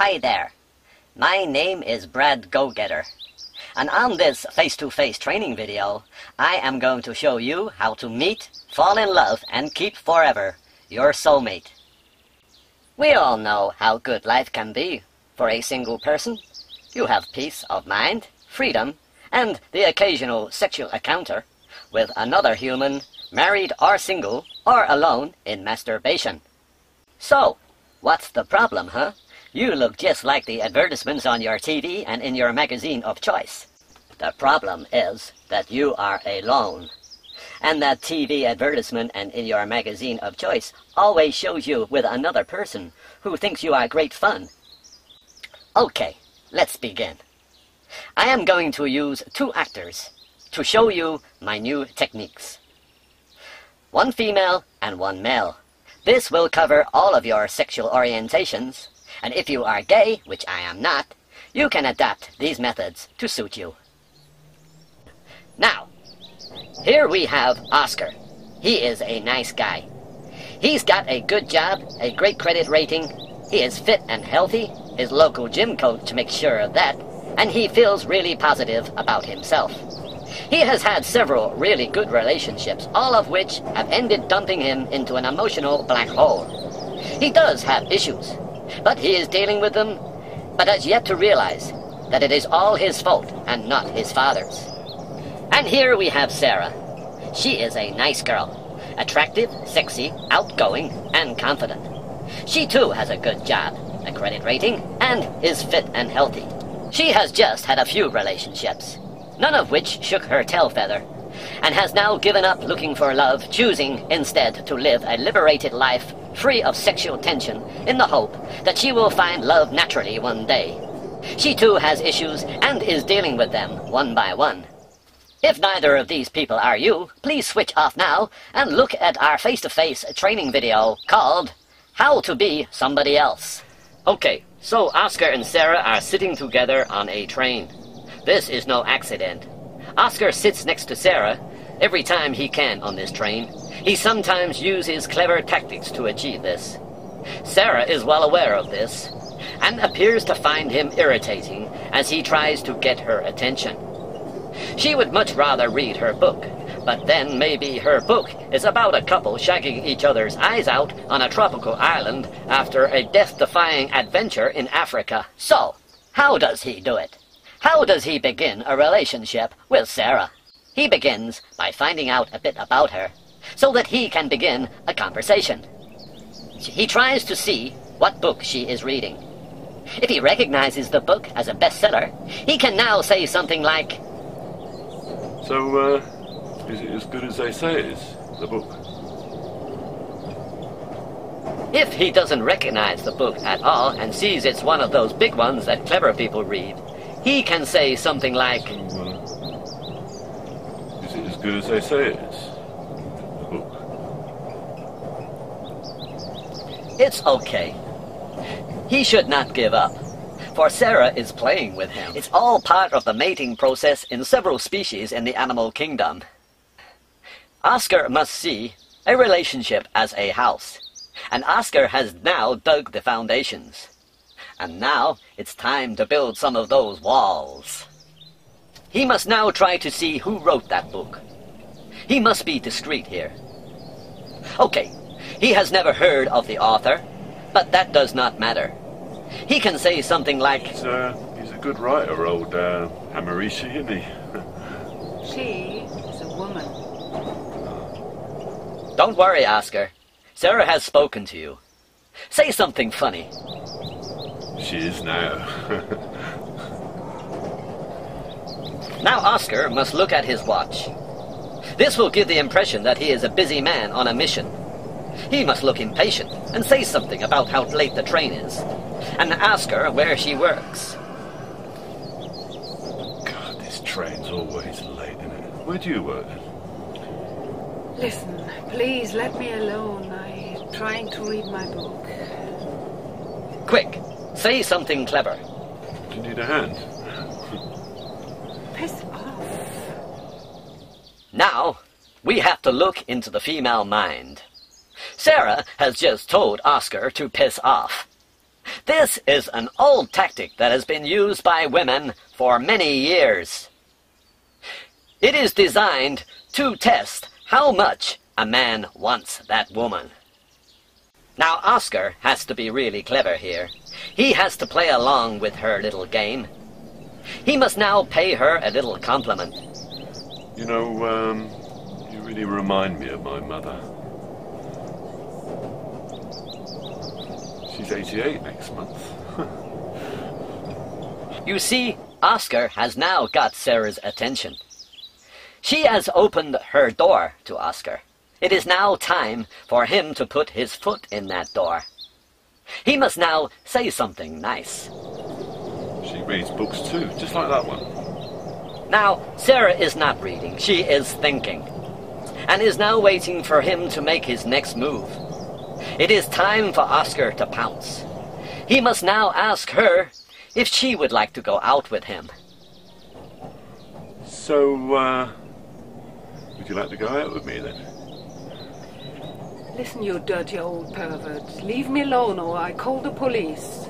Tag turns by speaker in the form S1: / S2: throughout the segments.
S1: Hi there. My name is Brad Gogetter, and on this face-to-face training video, I am going to show you how to meet, fall in love, and keep forever your soulmate. We all know how good life can be for a single person. You have peace of mind, freedom, and the occasional sexual encounter with another human, married or single, or alone in masturbation. So, what's the problem, huh? You look just like the advertisements on your TV and in your magazine of choice. The problem is that you are alone. And that TV advertisement and in your magazine of choice always shows you with another person who thinks you are great fun. Okay, let's begin. I am going to use 2 actors to show you my new techniques. 1 female and 1 male. This will cover all of your sexual orientations, and if you are gay, which I am not, you can adapt these methods to suit you. Now, here we have Oscar. He is a nice guy. He's got a good job, a great credit rating, he is fit and healthy, his local gym coach makes sure of that, and he feels really positive about himself. He has had several really good relationships, all of which have ended dumping him into an emotional black hole. He does have issues, but he is dealing with them, but has yet to realize that it is all his fault and not his father's. And here we have Sarah. She is a nice girl, attractive, sexy, outgoing, and confident. She too has a good job, a credit rating, and is fit and healthy. She has just had a few relationships, none of which shook her tail feather, and has now given up looking for love, choosing instead to live a liberated life free of sexual tension in the hope that she will find love naturally one day. She too has issues and is dealing with them one by one. If neither of these people are you, please switch off now and look at our face-to-face training video called How to Be Somebody Else. Okay, so Oscar and Sarah are sitting together on a train. This is no accident. Oscar sits next to Sarah every time he can on this train. He sometimes uses clever tactics to achieve this. Sarah is well aware of this and appears to find him irritating as he tries to get her attention. She would much rather read her book, but then maybe her book is about a couple shagging each other's eyes out on a tropical island after a death-defying adventure in Africa. So, how does he do it? How does he begin a relationship with Sarah? He begins by finding out a bit about her, so that he can begin a conversation. He tries to see what book she is reading. If he recognizes the book as a bestseller, he can now say something like,
S2: "So, is it as good as they say it is, the book?"
S1: If he doesn't recognize the book at all and sees it's one of those big ones that clever people read, he can say something like,
S2: "So, is it as good as they say it is, the book?"
S1: It's okay. He should not give up, for Sarah is playing with him. It's all part of the mating process in several species in the animal kingdom. Oscar must see a relationship as a house, and Oscar has now dug the foundations. And now it's time to build some of those walls. He must now try to see who wrote that book. He must be discreet here. Okay, he has never heard of the author, but that does not matter. He can say something like,
S2: He's a good writer, old Amarishi, isn't he?
S3: She is a woman.
S1: Don't worry, Oscar. Sarah has spoken to you. Say something funny.
S2: She is now.
S1: Now Oscar must look at his watch. This will give the impression that he is a busy man on a mission. He must look impatient and say something about how late the train is, and ask her where she works.
S2: God, this train's always late, isn't it? Where do you work?
S3: Listen, please let me alone. I'm trying to read my book.
S1: Quick, say something clever.
S2: Do you need a hand?
S3: Piss off.
S1: Now, we have to look into the female mind. Sarah has just told Oscar to piss off. This is an old tactic that has been used by women for many years. It is designed to test how much a man wants that woman. Now Oscar has to be really clever here. He has to play along with her little game. He must now pay her a little compliment.
S2: You know, you really remind me of my mother. She's 88 next month.
S1: You see, Oscar has now got Sarah's attention. She has opened her door to Oscar. It is now time for him to put his foot in that door. He must now say something nice.
S2: She reads books too, just like that one.
S1: Now, Sarah is not reading, she is thinking, and is now waiting for him to make his next move. It is time for Oscar to pounce. He must now ask her if she would like to go out with him.
S2: So, would you like to go out with me then?
S3: Listen, you dirty old pervert. Leave me alone or I call the police.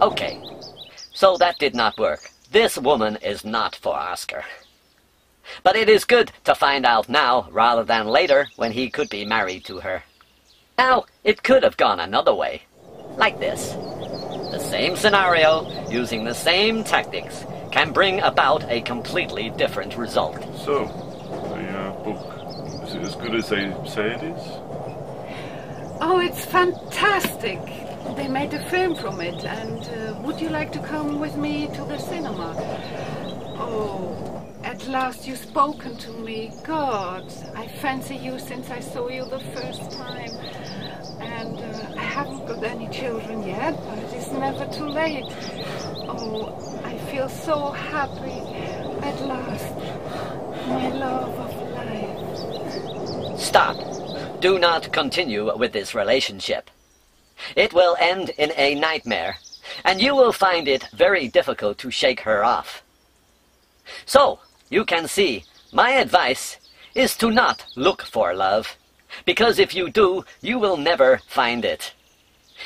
S1: Okay, so that did not work. This woman is not for Oscar. But it is good to find out now rather than later when he could be married to her. Now, it could have gone another way. Like this. The same scenario, using the same tactics, can bring about a completely different result.
S2: So, the book, is it as good as they say it is?
S3: Oh, it's fantastic. They made a film from it, and would you like to come with me to the cinema? Oh, at last you've spoken to me. God, I fancy you since I saw you the first time. And I haven't got any children yet, but it's never too late. Oh, I feel so happy. At last, my love of life.
S1: Stop. Do not continue with this relationship. It will end in a nightmare, and you will find it very difficult to shake her off. So, you can see, my advice is to not look for love, because if you do, you will never find it.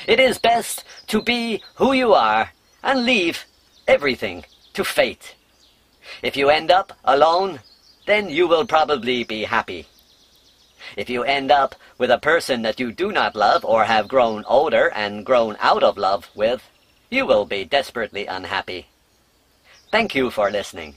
S1: It is best to be who you are and leave everything to fate. If you end up alone, then you will probably be happy. If you end up with a person that you do not love or have grown older and grown out of love with, you will be desperately unhappy. Thank you for listening.